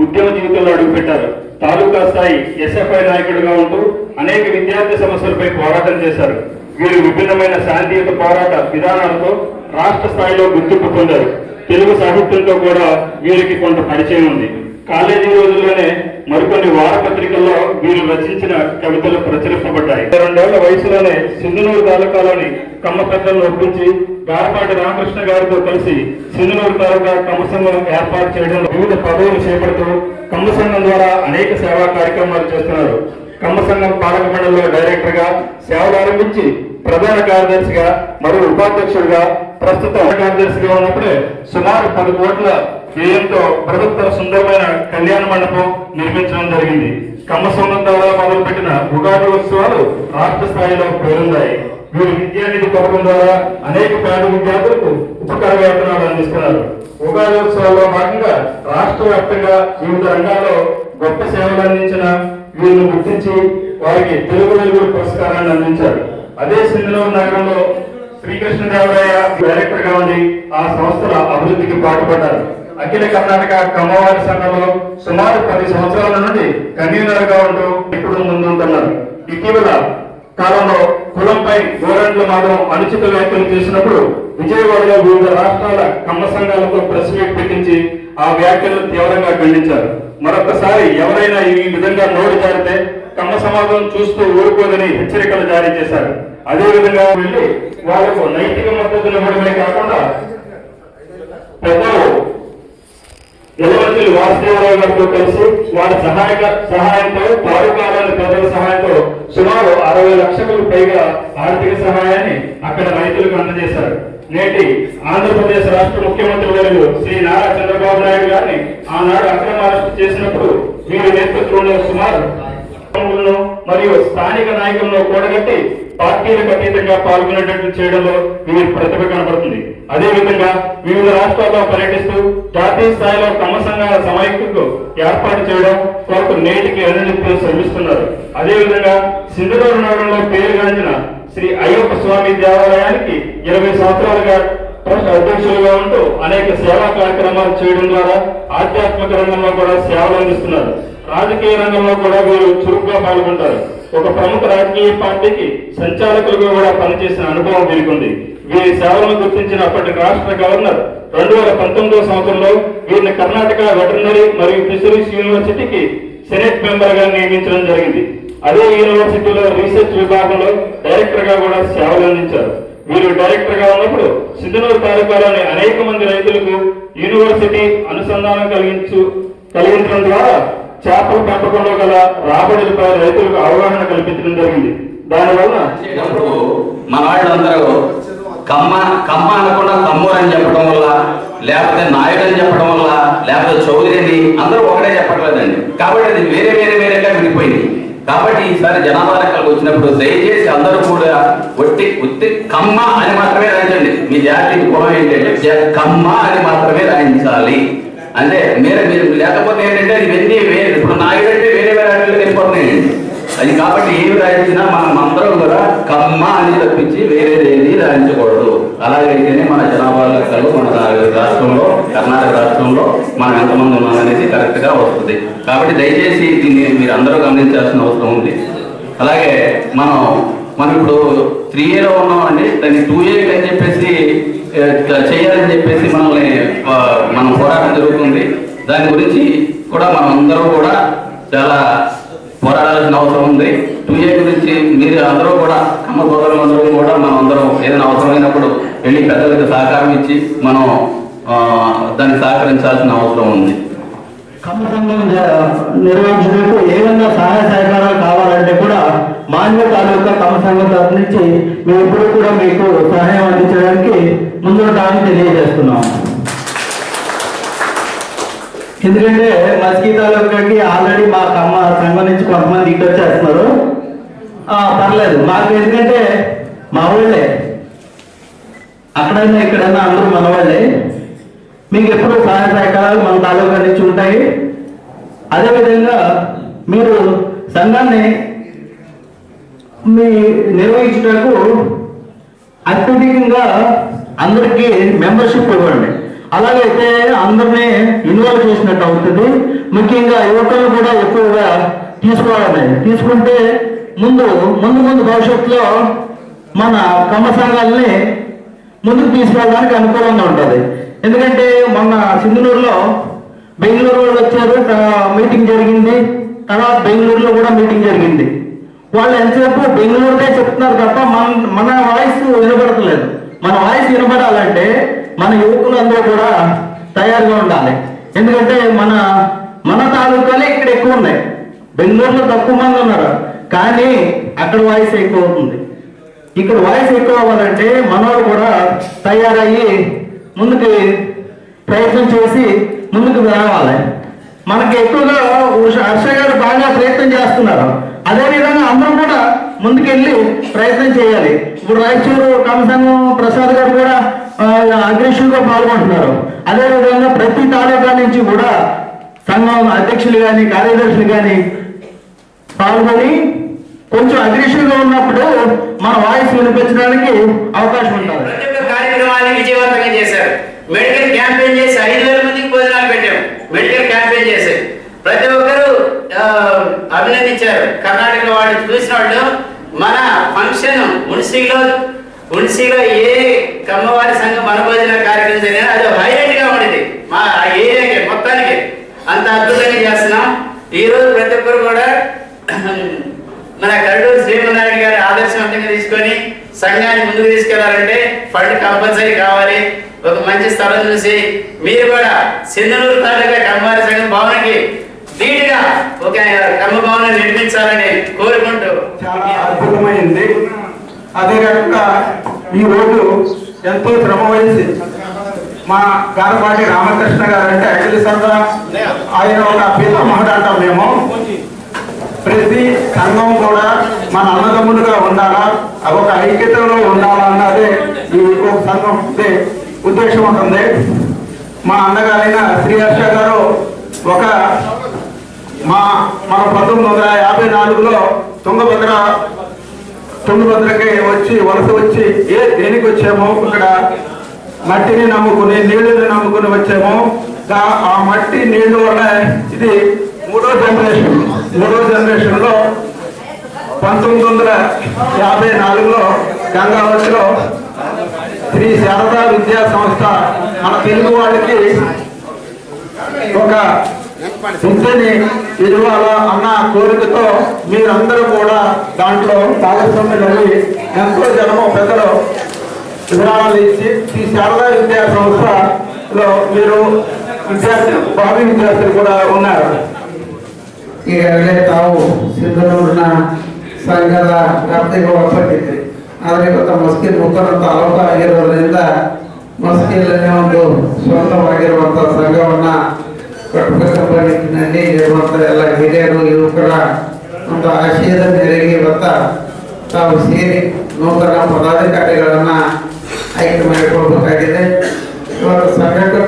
ఉద్యమ జీవితంలో అడుగుపెట్టారు. తాలూకా స్థాయి ఎస్ఎఫ్ఐ నాయకుడిగా ఉంటూ అనేక విద్యార్థి సమస్యలపై పోరాటం చేశారు. వీరు విభిన్నమైన శాంతియుత పోరాట విధానాలతో రాష్ట్ర స్థాయిలో గుర్తింపు పొందారు. తెలుగు సాహిత్యంతో కూడా వీరికి కొంత పరిచయం ఉంది. కాలేజీ రోజుల్లోనే మరికొన్ని వారపత్రికల్లో వీరు రచించిన కవితలు ప్రచురింపబడ్డాయి. 22 ఏళ్ల వయసులోనే సింధునూరు తాలూకాలోని కమ్మ పెద్దలను ఒప్పించి గారపాటి రామకృష్ణ గారితో కలిసి సింధునూరు తాలూకా కమ్మ సంఘం ఏర్పాటు చేయడంలో వివిధ పదవులు చేపడుతూ కమ్మ సంఘం ద్వారా అనేక సేవా కార్యక్రమాలు చేస్తున్నారు. కమ్మ సంఘం పాలక మండలిలో డైరెక్టర్ గా సేవలు ఆరంభించి ప్రధాన కార్యదర్శిగా మరియు ఉపాధ్యక్షుడిగా, ప్రస్తుతం కార్యదర్శిగా ఉన్నప్పుడే సుమారు 10 కోట్ల వ్యయంతో ప్రభుత్వ సుందరమైన కళ్యాణ మండపం నిర్మించడం జరిగింది. కమ్మ సంఘం ద్వారా మొదలుపెట్టిన ఉగాది ఉత్సవాలు రాష్ట్ర స్థాయిలో పేరుందాయి. వీరు విద్యానిధి పథకం ద్వారా అనేక పేద విద్యార్థులకు ఉపకార వేతనాలు అందిస్తున్నారు. ఉగాది ఉత్సవాల్లో భాగంగా రాష్ట్ర వ్యాప్తంగా వివిధ రంగాల్లో గొప్ప సేవలు అందించిన వీరిని గుర్తించి వారికి తెలుగు వెలుగుల పురస్కారాన్ని అందించారు. అదే సింధునూరు నగరంలో శ్రీకృష్ణదేవరాయ డైరెక్టర్ గా ఉండి ఆ సంస్థల అభివృద్ధికి పాటుపడ్డారు. అఖిల కర్ణాటక కమ్మవారి సంఘంలో సుమారు 10 సంవత్సరాల నుండి కన్వీనర్ గా ఉంటూ ఇప్పుడు ముందుంటున్నారు. ఇటీవల కాలంలో కులంపై గోరంట్ల మాత్రం అనుచిత వ్యాఖ్యలు చేసినప్పుడు విజయవాడలో వివిధ రాష్ట్రాల కమ్మ సంఘాలతో ప్రెస్ మీట్ పెట్టించి ఆ వ్యాఖ్యలను తీవ్రంగా ఖండించారు. మరొకసారి ఎవరైనా ఈ విధంగా నోరు జారితే కమ్మ సమాజం చూస్తూ ఊరుకోదని హెచ్చరికలు జారీ చేశారు. అదే విధంగా వెళ్లి వాళ్లకు నైతిక మద్దతునివ్వడమే కాకుండా పెద్దలు యలవంతులు వాసుదేవరావు గారితో కలిసి వారి సహాయంతో తాలూకాలోని ప్రజల సహాయంతో సుమారు 60 లక్షలకు పైగా ఆర్థిక సహాయాన్ని అక్కడ రైతులకు అందజేశారు. నేటి ఆంధ్రప్రదేశ్ రాష్ట్ర ముఖ్యమంత్రి వర్యులు శ్రీ నారా చంద్రబాబు నాయుడు గారిని ఆనాడు అక్రమ అరెస్టు చేసినప్పుడు వీరి నేతృత్వంలో సుమారు మరియు స్థానిక నాయకులను కూడగట్టి పార్టీలకు అతీతంగా పాల్గొనేటట్లు చేయడంలో వీరి ప్రతిభ కనబడుతుంది. అదేవిధంగా వివిధ రాష్ట్రాల్లో పర్యటిస్తూ జాతీయ స్థాయిలో కమ్మ సంఘాల సమైక్యతకు ఏర్పాటు చేయడం కొరకు నేటికి అనునిత్యం శ్రమిస్తున్నారు. అదేవిధంగా సింధునూరు నగరంలో పేరుగాంచిన శ్రీ అయ్యప్ప స్వామి దేవాలయానికి 20 సంవత్సరాలుగా ట్రస్ట్ అధ్యక్షులుగా ఉంటూ అనేక సేవా కార్యక్రమాలు చేయడం ద్వారా ఆధ్యాత్మిక రంగంలో కూడా సేవలు అందిస్తున్నారు. రాజకీయ రంగంలో కూడా వీరు చురుగ్గా పాల్గొంటారు. ఒక ప్రముఖ రాజకీయ పార్టీకి సంచాలకులుగా కూడా పనిచేసిన అనుభవం వీరికి ఉంది. వీరి సేవలను గుర్తించిన అప్పటి రాష్ట్ర గవర్నర్ 2019వ సంవత్సరంలో వీరిని కర్ణాటక వెటర్నరీ మరియు ఫిషరీస్ యూనివర్సిటీకి సెనెట్ మెంబర్ గా నియమించడం జరిగింది. అదే యూనివర్సిటీలో రీసెర్చ్ విభాగంలో డైరెక్టర్ గా కూడా సేవలు అందించారు. వీరు డైరెక్టర్ గా ఉన్నప్పుడు సింధనూరు తాలూకాలోని అనేక మంది రైతులకు యూనివర్సిటీ అనుసంధానం కలిగించడం ద్వారా చేపల పెంపకంలో గల రాబడులపై రైతులకు అవగాహన కల్పించడం జరిగింది. దానివల్ల మన వాళ్ళందరూ కమ్మ అనకుండా కమ్మూరు అని చెప్పడం వల్ల, లేకపోతే నాయుడు అని చెప్పడం వల్ల, లేకపోతే చౌదరిని అందరూ ఒకటే చెప్పట్లేదండి. కాబట్టి అది వేరేగా విడిపోయింది. కాబట్టి ఈసారి జనాభా లెక్కలకు వచ్చినప్పుడు దయచేసి అందరూ కూడా ఉత్తి కమ్మ అని మాత్రమే రాయించండి. మీ జాతి కులం ఏంటంటే కమ్మ అని మాత్రమే రాయించాలి. అంటే మీరు లేకపోతే ఏంటంటే అది వేరే ఇప్పుడు నాయుడు అంటే వేరే వాటిలో వెళ్ళిపోతున్నాయండి. అది కాబట్టి ఏమి రాయించినా మనం అందరం కూడా కమ్మ అని తప్పించి వేరేదేది రాయించకూడదు. అలాగైతేనే మన జనాభా లెక్కలు మన రాష్ట్రంలో, కర్ణాటక రాష్ట్రంలో మనం ఎంతమంది ఉన్నామనేది కరెక్ట్ గా వస్తుంది. కాబట్టి దయచేసి దీన్ని మీరు అందరూ గమనించాల్సిన అవసరం ఉంది. అలాగే మనం ఇప్పుడు 3Aలో ఉన్నామండి, దాన్ని 2A అని చెప్పేసి చేయాలని చెప్పేసి మనం పోరాటం జరుగుతుంది. దాని గురించి కూడా మనం అందరూ కూడా చాలా పోరాడాల్సిన అవసరం ఉంది. 2A గురించి మీరు అందరూ కూడా కమ్మ సోదరులందరూ కూడా మనం అందరం ఏదైనా అవసరమైనప్పుడు వెళ్ళి పెద్దలకు సహకారం ఇచ్చి మనం దాన్ని సహకరించాల్సిన అవసరం ఉంది. కమ్మ సంఘం నిర్వహించడానికి ఏమన్నా సహాయ సహకారాలు కావాలంటే కూడా మాన్య తాలూకా కమ్మ సంఘం తరఫు నుంచి మేము ఎప్పుడు కూడా మీకు సహాయం అందించడానికి ముందుంటామని తెలియజేస్తున్నాం. ఎందుకంటే మస్కీ తాలూకాకి ఆల్రెడీ మా కమ్మ సంఘం నుంచి కొంతమంది ఇటు వచ్చేస్తున్నారు. పర్లేదు మాకు, ఎందుకంటే మా వాళ్ళే, అక్కడైనా ఇక్కడైనా అందరూ మన వాళ్ళే. మీకు ఎప్పుడు సహాయ సహకారాలు మన తాలూకా నుంచి ఉంటాయి. అదేవిధంగా మీరు సంఘాన్ని నిర్వహించటకు అత్యధికంగా అందరికీ మెంబర్షిప్ ఇవ్వండి. అలాగైతే అందరినీ ఇన్వాల్వ్ చేసినట్టు అవుతుంది. ముఖ్యంగా యువకులు కూడా ఎక్కువగా తీసుకోవాలి. తీసుకుంటే ముందు భవిష్యత్తులో మన కమ్మ సంఘాలని ముందుకు తీసుకెళ్ళడానికి అనుకూలంగా ఉంటుంది. ఎందుకంటే మొన్న సింధనూరులో బెంగళూరు వాళ్ళు వచ్చారు, మీటింగ్ జరిగింది. తర్వాత బెంగళూరులో కూడా మీటింగ్ జరిగింది. వాళ్ళు ఎంతసేపు బెంగళూరుదే చెప్తున్నారు తప్ప మన వాయిస్ వినబడతలేదు. మన వాయిస్ వినబడాలంటే మన యువకులందరూ కూడా తయారుగా ఉండాలి. ఎందుకంటే మన తాలూకాలే ఇక్కడ ఎక్కువ ఉన్నాయి. బెంగళూరులో తక్కువ మంది ఉన్నారు, కానీ అక్కడ వాయిస్ ఎక్కువ అవుతుంది. ఇక్కడ వాయిస్ ఎక్కువ అవ్వాలంటే మనవాళ్ళు కూడా తయారయ్యి ముందుకు ప్రయత్నం చేసి ముందుకు రావాలి. మనకి ఎక్కువగా హర్ష గారు బాగా ప్రయత్నం చేస్తున్నారు. అదేవిధంగా అందరం కూడా ముందుకెళ్ళి ప్రయత్నం చేయాలి. ఇప్పుడు రాయచూరు కమ్మ సంఘం ప్రసాద్ గారు కూడా అగ్రెసివ్గా పాల్గొంటున్నారు. అదేవిధంగా ప్రతి తాలూకా నుంచి కూడా సంఘం అధ్యక్షులు కానీ కార్యదర్శులు కానీ పాల్గొని కొంచెం అగ్రెసివ్గా ఉన్నప్పుడు మన వాయిస్ వినిపించడానికి అవకాశం ఉంటుంది. కార్యక్రమాన్ని విజయవంతంగా చేశారు. మెడికల్ క్యాంపెయిన్ చేసి 5,000 మందికి భోజనాలు పెట్టాం. మెడికల్ క్యాంపెయిన్ చేసి ప్రతి ఒక్కరు అభినందించారు. కర్ణాటక వాళ్ళు చూసిన వాళ్ళు మన ఫంక్షన్ ఉన్సీలో ఏ కమ్మవారి సంఘం వనభోజన కార్యక్రమం జరిగినా అది హైలైట్ గా ఉండేది. మా ఏరియాకి మొత్తానికి అంత అద్భుతంగా చేస్తున్నాం. ఈ రోజు ప్రతి ఒక్కరు కూడా మన కల్లూరు శ్రీమన్నారాయణ గారి ఆదర్శవంతంగా తీసుకొని సంఘాన్ని ముందుకు తీసుకెళ్లాలంటే ఫండ్ కంపల్సరీ కావాలి. ఒక మంచి స్థలం చూసి మీరు కూడా సింధనూరు తాలూకా కమ్మవారి సంఘం భవనకి ధీటుగా ఒక కమ్మ భవనం నిర్మించాలని కోరుకుంటూ. చాలా అద్భుతమైంది. అదే కాకుండా ఈ రోజు ఎంతో శ్రమ వహించి మా గారపాటి రామకృష్ణ గారు అంటే అఖిల సంఘం, ఆయన ఒక పితామహుడు అంటాం మేము. ప్రతి సంఘం కూడా మన అన్నదమ్ములుగా ఉండాలా, ఒక ఐక్యతలో ఉండాలా అన్నదే ఈ ఒక సంఘం ఉద్దేశం ఉంటుంది. మా అన్నగారైన శ్రీహర్ష గారు మన 1954లో తుంగభద్రకి వలస వచ్చి దేనికి వచ్చామో, ఇక్కడ మట్టిని నమ్ముకుని నీళ్ళని నమ్ముకుని వచ్చాము. ఆ మట్టి నీళ్లు వల్ల ఇది మూడో జనరేషన్ లో 1954లో గంగావతిలో శ్రీ శారదా విద్యా సంస్థ మన తెలుగు వాళ్ళకి ఒక విద్యని ఇవ్వాలా అన్న కోరికతో మీరందరూ కూడా దాంట్లో భాగస్వామ్యులవి ఎంతో జనము పెద్దలు వివరాలు ఇచ్చి ఈ శారదా విద్యా సంస్థలో మీరు భావి విద్యార్థులు కూడా ఉన్నారు. ಈಗಾಗಲೇ ತಾವು ಸಿಂಧನೂರಿನ ಸಂಘದ ವ್ಯಾಪ್ತಿಗೆ ಒಳಪಟ್ಟಿದ್ರಿ. ಆದರೆ ಇವತ್ತು ಮಸ್ಕಿ ನೂತನ ತಾಲೂಕು ಆಗಿರೋದ್ರಿಂದ ಮಸ್ಕಿಯಲ್ಲೇ ಒಂದು ಸ್ವಂತವಾಗಿರುವಂತಹ ಸಂಘವನ್ನ ಕಟ್ಟಬೇಕೆಂಬ ನಿಟ್ಟಿನಲ್ಲಿ ಇರುವಂತಹ ಎಲ್ಲ ಹಿರಿಯರು ಯುವಕರ ಒಂದು ಆಶಯದ ಮೇರೆಗೆ ಇವತ್ತ ತಾವು ಸೇರಿ ನೂತನ ಪದಾಧಿಕಾರಿಗಳನ್ನ ಆಯ್ಕೆ ಮಾಡಿಕೊಳ್ಬೇಕಾಗಿದೆ. ಇವತ್ತು ಸಂಘಟನೆ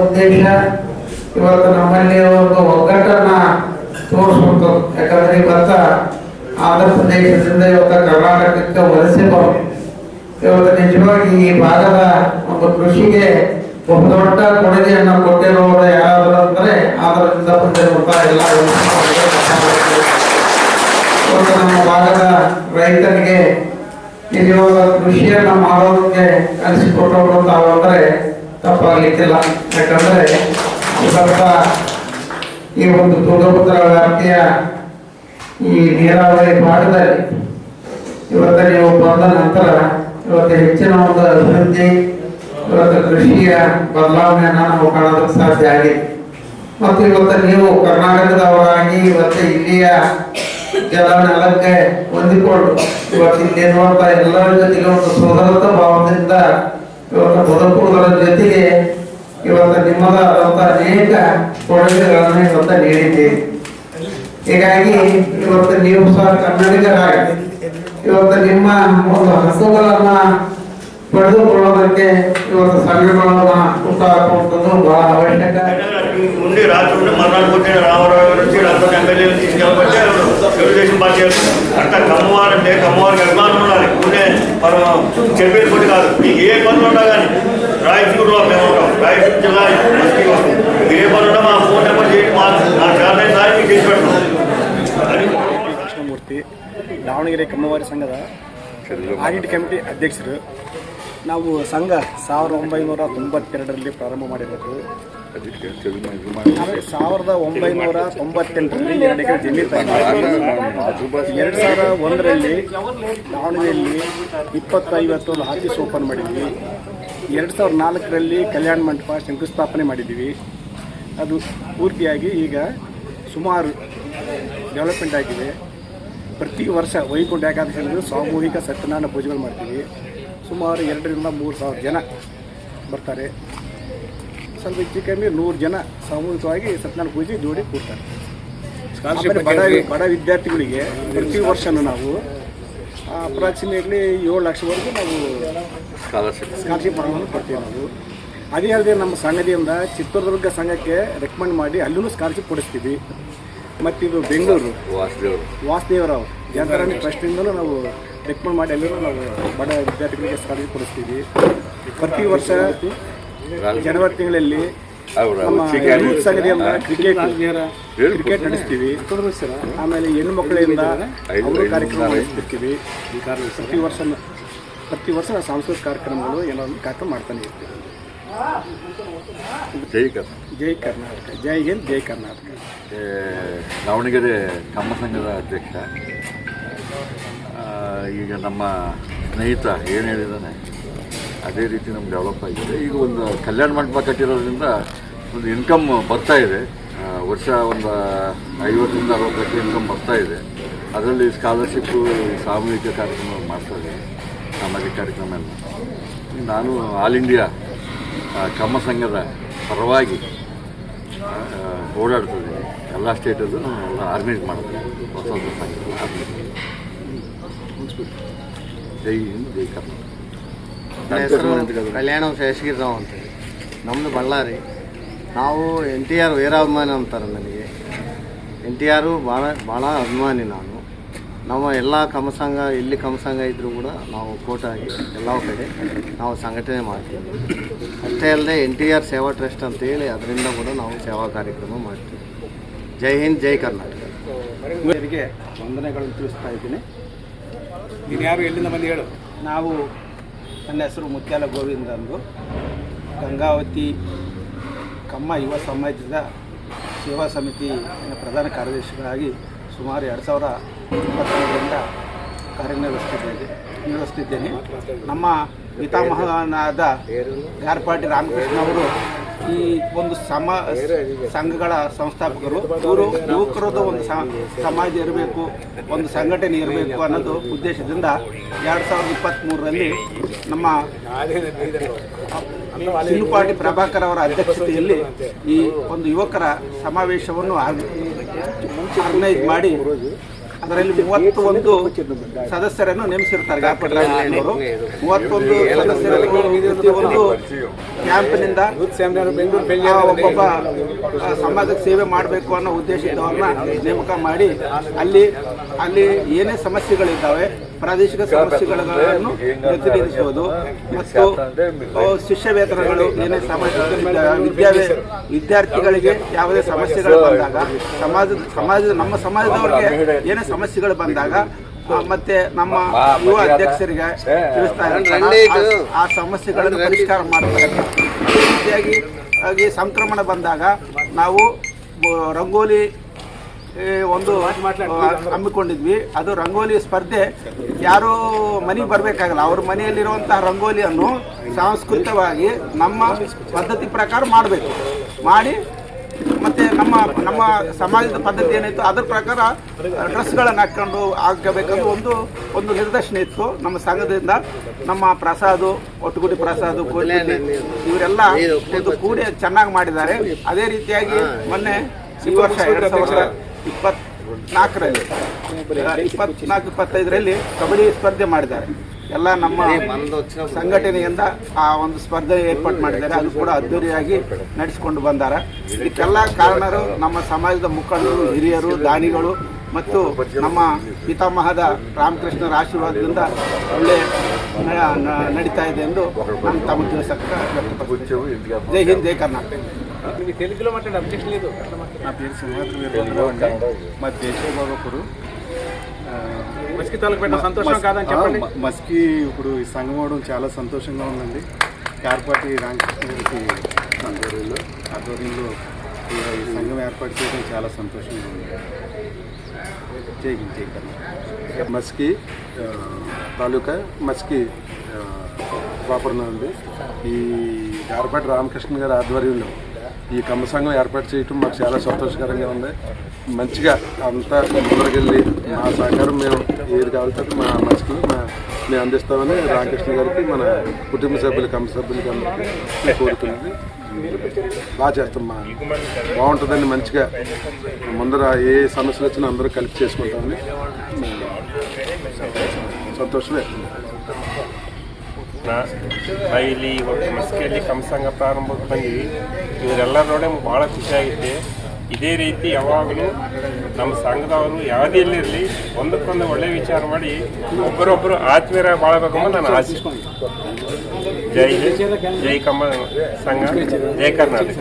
ಉದ್ದೇಶ ಇವತ್ತು ನಮ್ಮಲ್ಲಿ ಒಂದು ಒಗ್ಗಟ್ಟನ್ನ ತೋರಿಸುವಂಥದ್ದು. ಯಾಕಂದ್ರೆ ಇವತ್ತ ಆಂಧ್ರ ಪ್ರದೇಶದಿಂದ ಇವತ್ತು ಕರ್ನಾಟಕಕ್ಕೆ ವಲಸೆ ಬಂದು ಇವತ್ತು ನಿಜವಾಗಿ ಈ ಭಾಗದ ಒಂದು ಕೃಷಿಗೆ ಬಹುದೊಡ್ಡ ಕೊಡುಗೆಯನ್ನು ಕೊಟ್ಟಿರುವುದು ಯಾರಾದರೂ ಅಂದರೆ ಆಂಧ್ರದಿಂದ ಬಂದಿರುವಂತಹ ಎಲ್ಲ ಇವತ್ತು ನಮ್ಮ ಭಾಗದ ರೈತನಿಗೆ ನಿಜವಾದ ಕೃಷಿಯನ್ನು ಮಾಡೋದಕ್ಕೆ ಕಲಿಸಿಕೊಟ್ಟವರು ತಾವು ಅಂದರೆ ತಪ್ಪಾಗಲಿಕ್ಕಿಲ್ಲ. ಯಾಕಂದ್ರೆ ಇವತ್ತ ಈ ಒಂದು ತುಂಗಭದ್ರಾ ವ್ಯಾಪ್ತಿಯ ಈ ನೀರಾವರಿ ಭಾಗದಲ್ಲಿ ಇವತ್ತು ನೀವು ಬಂದ ನಂತರ ಇವತ್ತು ಹೆಚ್ಚಿನ ಒಂದು ಅಭಿವೃದ್ಧಿ ಇವತ್ತು ಕೃಷಿಯ ಬದಲಾವಣೆಯನ್ನು ನಾವು ಕಾಣೋದಕ್ಕೆ ಸಾಧ್ಯ ಆಗಿದೆ. ಮತ್ತು ಇವತ್ತು ನೀವು ಕರ್ನಾಟಕದವರಾಗಿ ಇವತ್ತು ಇಲ್ಲಿಯ ಜಲನೆಲಕ್ಕೆ ಹೊಂದಿಕೊಂಡು ಇವತ್ತು ಇಲ್ಲಿರುವಂತಹ ಎಲ್ಲರ ಜೊತೆಗೆ ಒಂದು ಸೋದರತ್ವ ಭಾವದಿಂದ ಇವತ್ತು ಬದುಕುವುದರ ಜೊತೆಗೆ ಇವತ್ತು ನಿಮ್ಮದಾದಂತಹ ಅನೇಕ ಕೊಡುಗೆಗಳನ್ನು ಇವತ್ತು ನೀಡಿದ್ದೀರಿ. ಹೀಗಾಗಿ ಇವತ್ತು ನೀವು ಸಹ ಕನ್ನಡಿಗರಾಗಿ ಇವತ್ತು ನಿಮ್ಮ ಒಂದು ಹಕ್ಕುಗಳನ್ನ ಪಡೆದುಕೊಳ್ಳೋದಕ್ಕೆ ಇವತ್ತು ಸಂಘಗಳನ್ನ ಹುಟ್ಟಾಕುವಂಥದ್ದು ಬಹಳ ಅವಶ್ಯಕ. ఉండి రాత్రి మర్నాడు కొట్టిన రామారావు నుంచి రాత్రి ఎమ్మెల్యేలు తీసుకెళ్ళబట్టి తెలుగుదేశం పార్టీ అంతా కమ్మవారు అంటే కమ్మవారికి అభిమానం ఉండాలి. ఉండే మనం చెప్పేది కొట్టి కాదు. మీకు ఏ పనులు ఉన్నా కానీ రాయచూరులో మేము ఉంటాం, రాయచూరు జిల్లా మస్కీ వస్తాం. మీకు ఏ పనులు ఉన్నా మా ఫోన్ నెంబర్ చేయండి, నా చేతనైన సారి మీకు చేసి పెడతాం. ಕೃಷ್ಣಮೂರ್ತಿ ದಾವಣಗೆರೆ ಕಮ್ಮವಾರಿ ಸಂಘದ ಆಡಿಟ್ ಕಮಿಟಿ ಅಧ್ಯಕ್ಷರು. ನಾವು ಸಂಘ 1992ರಲ್ಲಿ ಪ್ರಾರಂಭ ಮಾಡಿರೋದು. 1998ರಲ್ಲಿ 2 ಎಕರೆ ಜಮೀನು ತಗೊಂಡು 2001ರಲ್ಲಿ ದಾವಣಗೆರೆಯಲ್ಲಿ 20-50 ಆಫೀಸ್ ಓಪನ್ ಮಾಡಿದ್ವಿ. 2004ರಲ್ಲಿ ಕಲ್ಯಾಣ ಮಂಟಪ ಶಂಕುಸ್ಥಾಪನೆ ಮಾಡಿದ್ದೀವಿ. ಅದು ಪೂರ್ತಿಯಾಗಿ ಈಗ ಸುಮಾರು ಡೆವಲಪ್ಮೆಂಟ್ ಆಗಿದೆ. ಪ್ರತಿ ವರ್ಷ ವೈಕುಂಠ ಏಕಾದಶಿಯಲ್ಲಿ ಸಾಮೂಹಿಕ ಸತ್ಯನಾರಾಯಣ ಪೂಜೆಗಳು ಮಾಡ್ತೀವಿ. ಸುಮಾರು 2,000-3,000 ಜನ ಬರ್ತಾರೆ. ಸ್ವಲ್ಪ ಹೆಚ್ಚು ಕಮ್ಮಿ 100 ಜನ ಸಾಮೂಹಿಕವಾಗಿ ಸತ್ಯನಾರಾಯಣ ಪೂಜೆ ಜೋಡಿ ಕೂಡ್ತಾರೆ. ಬಡ ವಿದ್ಯಾರ್ಥಿಗಳಿಗೆ ಪ್ರತಿ ವರ್ಷನೂ ನಾವು ಅಪ್ರಾಕ್ಸಿಮೇಟ್ಲಿ 7 ಲಕ್ಷವರೆಗೂ ನಾವು ಸ್ಕಾಲರ್ಶಿಪ್ ಹಣವನ್ನು ಕೊಡ್ತೀವಿ. ನಾವು ಅದೇ ಅಲ್ಲದೆ ನಮ್ಮ ಸಂಘದಿಂದ ಚಿತ್ರದುರ್ಗ ಸಂಘಕ್ಕೆ ರೆಕಮೆಂಡ್ ಮಾಡಿ ಅಲ್ಲೂ ಸ್ಕಾಲರ್ಶಿಪ್ ಕೊಡಿಸ್ತೀವಿ. ಮತ್ತು ಇದು ಬೆಂಗಳೂರು ವಾಸುದೇವರಾವ್ ಜನತಾರಾಣಿ ಟ್ರಸ್ಟಿಂದಲೂ ನಾವು ರೆಕಮೆಂಡ್ ಮಾಡಿ ಎಲ್ಲರೂ ನಾವು ಬಡ ವಿದ್ಯಾರ್ಥಿಗಳಿಗೆ ಸ್ಕಾಲರ್ಶಿಪ್ ಕೊಡಿಸ್ತೀವಿ. ಪ್ರತಿ ವರ್ಷ ಜನವರಿ ತಿಂಗಳಲ್ಲಿ ನಮ್ಮ ಯೂತ್ ಸಂಘದಿಂದ ಕ್ರಿಕೆಟ್ ನಡೆಸ್ತೀವಿ. ಆಮೇಲೆ ಹೆಣ್ಣು ಮಕ್ಕಳಿಂದ ಅವರು ಕಾರ್ಯಕ್ರಮ ನಡೆಸ್ತಿರ್ತೀವಿ. ಪ್ರತಿ ವರ್ಷ ಸಾಂಸ್ಕೃತಿಕ ಕಾರ್ಯಕ್ರಮಗಳು ಏನಾದ್ರು ಕಾರ್ಯಕ್ರಮ ಮಾಡ್ತಾನೆ ಇರ್ತೀವಿ. ಜೈ ಕರ್ನಾಟಕ, ಜೈ ಹಿಂದ್, ಜೈ ಕರ್ನಾಟಕ. ದಾವಣಗೆರೆ ಕಮ್ಮ ಸಂಘದ ಅಧ್ಯಕ್ಷ. ಈಗ ನಮ್ಮ ಸ್ನೇಹಿತ ಏನು ಹೇಳಿದ್ದಾನೆ ಅದೇ ರೀತಿ ನಮ್ಗೆ ಡೆವಲಪ್ ಆಗಿದೆ. ಈಗ ಒಂದು ಕಲ್ಯಾಣ ಮಂಟಪ ಕಟ್ಟಿರೋದ್ರಿಂದ ಒಂದು ಇನ್ಕಮ್ ಬರ್ತಾ ಇದೆ. ವರ್ಷ ಒಂದು 50-60 ಲಕ್ಷ ಇನ್ಕಮ್ ಬರ್ತಾ ಇದೆ. ಅದರಲ್ಲಿ ಸ್ಕಾಲರ್ಶಿಪ್ಪು, ಸಾಮೂಹಿಕ ಕಾರ್ಯಕ್ರಮ ಮಾಡ್ತಾರೆ, ಸಾಮಾಜಿಕ ಕಾರ್ಯಕ್ರಮ ಎಲ್ಲ. ನಾನು ಆಲ್ ಇಂಡಿಯಾ ಕಮ್ಮ ಸಂಘದ ಪರವಾಗಿ ಓಡಾಡ್ತಿದ್ದೀನಿ. ಎಲ್ಲ ಸ್ಟೇಟಲ್ಲೂ ಎಲ್ಲ ಆರ್ಗನೈಸ್ ಮಾಡ್ತೀನಿ. ಹೊಸ ಹೊಸ ಸಂಘ ಜೈ ಹಿಂದ್, ಜೈ ಕರ್ನಾಟಕ. ಕಲ್ಯಾಣ ಶೇಷಗಿರಿರಾವ್ ಅಂತೇಳಿ, ನಮ್ಮದು ಬಳ್ಳಾರಿ. ನಾವು NTR ವೀರಾಭಿಮಾನಿ ಅಂತಾರೆ ನನಗೆ. NTR ಭಾಳ ಅಭಿಮಾನಿ ನಾನು. ನಮ್ಮ ಎಲ್ಲ ಕಮ್ಮ ಸಂಘ ಎಲ್ಲಿ ಕಮ್ಮ ಸಂಘ ಇದ್ದರೂ ಕೂಡ ನಾವು ಕೋಟಾಗಿ ಎಲ್ಲ ಕಡೆ ನಾವು ಸಂಘಟನೆ ಮಾಡ್ತೀವಿ. ಅಷ್ಟೇ ಅಲ್ಲದೆ NTR ಸೇವಾ ಟ್ರಸ್ಟ್ ಅಂತೇಳಿ ಅದರಿಂದ ಕೂಡ ನಾವು ಸೇವಾ ಕಾರ್ಯಕ್ರಮ ಮಾಡ್ತೀವಿ. ಜೈ ಹಿಂದ್, ಜೈ ಕರ್ನಾಟಕ. ಇವರಿಗೆ ವಂದನೆಗಳನ್ನು ತಿಳಿಸ್ತಾ ಇದ್ದೀನಿ. ನೀನು ಯಾರು, ಎಲ್ಲಿಂದ ಬಂದು ಹೇಳು? ನಾವು, ನನ್ನ ಹೆಸರು ಮುತ್ಯಾಲ ಗೋವಿಂದ ಅಂದು, ಗಂಗಾವತಿ ಕಮ್ಮ ಯುವ ಸಮಾಜದ ಸೇವಾ ಸಮಿತಿ ಪ್ರಧಾನ ಕಾರ್ಯದರ್ಶಿಗಳಾಗಿ ಸುಮಾರು 2023ರಿಂದ ಕಾರ್ಯನಿರ್ವಹಿಸುತ್ತಿದ್ದೇನೆ. ನಮ್ಮ ಪಿತಾಮಹನಾದ ಗಾರ್ಪಾಟಿ ರಾಮಕೃಷ್ಣ ಅವರು ಈ ಒಂದು ಸಂಘಗಳ ಸಂಸ್ಥಾಪಕರು. ಇವರು ಯುವಕರದ್ದು ಒಂದು ಸಮಾಜ ಇರಬೇಕು, ಒಂದು ಸಂಘಟನೆ ಇರಬೇಕು ಅನ್ನೋದು ಉದ್ದೇಶದಿಂದ 2023ರಲ್ಲಿ ನಮ್ಮ ಸಿನುಪಾಟಿ ಪ್ರಭಾಕರ್ ಅವರ ಅಧ್ಯಕ್ಷತೆಯಲ್ಲಿ ಈ ಒಂದು ಯುವಕರ ಸಮಾವೇಶವನ್ನು ಆರ್ಗನೈಸ್ ಮಾಡಿ ಅದರಲ್ಲಿ 31 ಸದಸ್ಯರನ್ನು ನೇಮಿಸಿರ್ತಾರೆ. ಗಾರ್ಪಾಟಿ ರಾಮಕೃಷ್ಣವರು 31 ಸದಸ್ಯರನ್ನು ಪ್ರತಿಯೊಂದು ಕ್ಯಾಂಪ್ನಿಂದ ಒಬ್ಬೊಬ್ಬ ಸಮಾಜಕ್ಕೆ ಸೇವೆ ಮಾಡಬೇಕು ಅನ್ನೋ ಉದ್ದೇಶದವ್ರನ್ನ ನೇಮಕ ಮಾಡಿ ಅಲ್ಲಿ ಏನೇ ಸಮಸ್ಯೆಗಳಿದ್ದಾವೆ ಪ್ರಾದೇಶಿಕ ಸಮಸ್ಯೆಗಳನ್ನು ಪ್ರತಿನಿಧಿಸುವುದು ಮತ್ತು ಶಿಷ್ಯ ವೇತನಗಳು ಏನೇ ವಿದ್ಯಾರ್ಥಿಗಳಿಗೆ ಯಾವುದೇ ಸಮಸ್ಯೆಗಳು ಬಂದಾಗ ನಮ್ಮ ಸಮಾಜದವರಿಗೆ ಏನೇ ಸಮಸ್ಯೆಗಳು ಬಂದಾಗ ಮತ್ತೆ ನಮ್ಮ ಯುವ ಅಧ್ಯಕ್ಷರಿಗೆ ತಿಳಿಸ್ತಾ ಇರ್ತಾರೆ, ಆ ಸಮಸ್ಯೆಗಳನ್ನು ಪರಿಷ್ಕಾರ ಮಾಡ್ತಾರೆ. ಅದೇ ರೀತಿಯಾಗಿ ಸಂಕ್ರಮಣ ಬಂದಾಗ ನಾವು ರಂಗೋಲಿ ಒಂದು ಹಮ್ಮಿಕೊಂಡಿದ್ವಿ. ಅದು ರಂಗೋಲಿ ಸ್ಪರ್ಧೆ ಯಾರು ಮನೆಗೆ ಬರಬೇಕಾಗಲ್ಲ, ಅವ್ರ ಮನೆಯಲ್ಲಿರುವಂತಹ ರಂಗೋಲಿಯನ್ನು ಸಾಂಸ್ಕೃತಿಕವಾಗಿ ನಮ್ಮ ಪದ್ಧತಿ ಪ್ರಕಾರ ಮಾಡಬೇಕು. ಮಾಡಿ ಮತ್ತೆ ನಮ್ಮ ಸಮಾಜದ ಪದ್ಧತಿ ಏನಿತ್ತು ಅದ್ರ ಪ್ರಕಾರ ಡ್ರೆಸ್ಗಳನ್ನು ಹಾಕ್ಕೊಂಡು ಹಾಕಬೇಕಂದು ಒಂದು ನಿರ್ದೇಶನ ಇತ್ತು ನಮ್ಮ ಸಂಘದಿಂದ. ನಮ್ಮ ಪ್ರಸಾದ್, ಒಟ್ಟುಗುಡಿ ಪ್ರಸಾದ್, ಕೋಟಿ ಇವರೆಲ್ಲ ಒಂದು ಕೂಡಿ ಚೆನ್ನಾಗಿ ಮಾಡಿದ್ದಾರೆ. ಅದೇ ರೀತಿಯಾಗಿ ಮೊನ್ನೆ ಈ ವರ್ಷ 2024-25ರಲ್ಲಿ ಕಬಡ್ಡಿ ಸ್ಪರ್ಧೆ ಮಾಡಿದ್ದಾರೆ. ಎಲ್ಲ ನಮ್ಮ ಸಂಘಟನೆಯಿಂದ ಆ ಒಂದು ಸ್ಪರ್ಧೆ ಏರ್ಪಾಡು ಮಾಡಿದ್ದಾರೆ. ಅದು ಕೂಡ ಅದ್ದೂರಿಯಾಗಿ ನಡೆಸಿಕೊಂಡು ಬಂದಾರ. ಇದಕ್ಕೆಲ್ಲ ಕಾರಣರು ನಮ್ಮ ಸಮಾಜದ ಮುಖಂಡರು, ಹಿರಿಯರು, ದಾನಿಗಳು ಮತ್ತು ನಮ್ಮ ಪಿತಾಮಹದ ರಾಮಕೃಷ್ಣರ ಆಶೀರ್ವಾದದಿಂದ ಒಳ್ಳೆ ನಡೀತಾ ಇದೆ ಎಂದು ನಾನು ತಮ್ಮ ತಿಳಿಸಕ್ಕೆ ವ್ಯಕ್ತಪಡಿಸುತ್ತೇನೆ. ಜೈ ಹಿಂದ್, ಜೈ ಕರ್ನಾಟಕ. నా పేరు సింహాద్రి వీరభద్రరావు అండి. మా దేశీయబాబురు మస్కి తాలూకు పెట్టిన సంతోషం కాదని చెప్పండి. మస్కి ఇప్పుడు ఈ సంఘం అవడం చాలా సంతోషంగా ఉందండి. గార్పాటి రామకృష్ణ గారికి ఆధ్వర్యంలో ఈ సంఘం ఏర్పాటు చేయడం చాలా సంతోషంగా ఉంది. జై హింద్, జై కర్నాటక. మస్కి తాలూకా మస్కి ప్రాపర్న ఉంది. ఈ గార్పాటి రామకృష్ణ గారి ఆధ్వర్యంలో ఈ కమ్మ సంఘం ఏర్పాటు చేయటం మాకు చాలా సంతోషకరంగా ఉంది. మంచిగా అంతా ముందరకెళ్ళి మా సహకారం మేము ఏది కావాల్సి మా మనిషికి మేము అందిస్తామని రామకృష్ణ గారికి, మన కుటుంబ సభ్యులు, కమ్మ సభ్యులకి అందరికీ కోరుతున్నది. బాగా చేస్తాం, బాగుంటుందండి. మంచిగా ముందర ఏ సమస్యలు వచ్చినా అందరూ కలిపి చేసుకుంటామని సంతోషమే. ಇಲ್ಲಿ ಮಸ್ಕಿಯಲ್ಲಿ ಕಮ್ಮಸಂಘ ಪ್ರಾರಂಭಕ್ಕೆ ಬಂದಿವಿ. ಇವರೆಲ್ಲರ ನೋಡಿ ಭಾಳ ಖುಷಿಯಾಗಿದೆ. ಇದೇ ರೀತಿ ಯಾವಾಗಲೂ ನಮ್ಮ ಸಂಘದವರು ಯಾವುದೆಲ್ಲಿರಲಿ ಒಂದಕ್ಕೊಂದು ಒಳ್ಳೆ ವಿಚಾರ ಮಾಡಿ ಒಬ್ಬರೊಬ್ಬರು ಆತ್ಮೀಯರಾಗಿ ಬಾಳಬೇಕಂಬ ನಾನು ಆಶಿಸ್ತೀನಿ. ಜೈ ಕಮ್ಮ ಸಂಘ, ಜೈ ಕರ್ನಾಟಕ.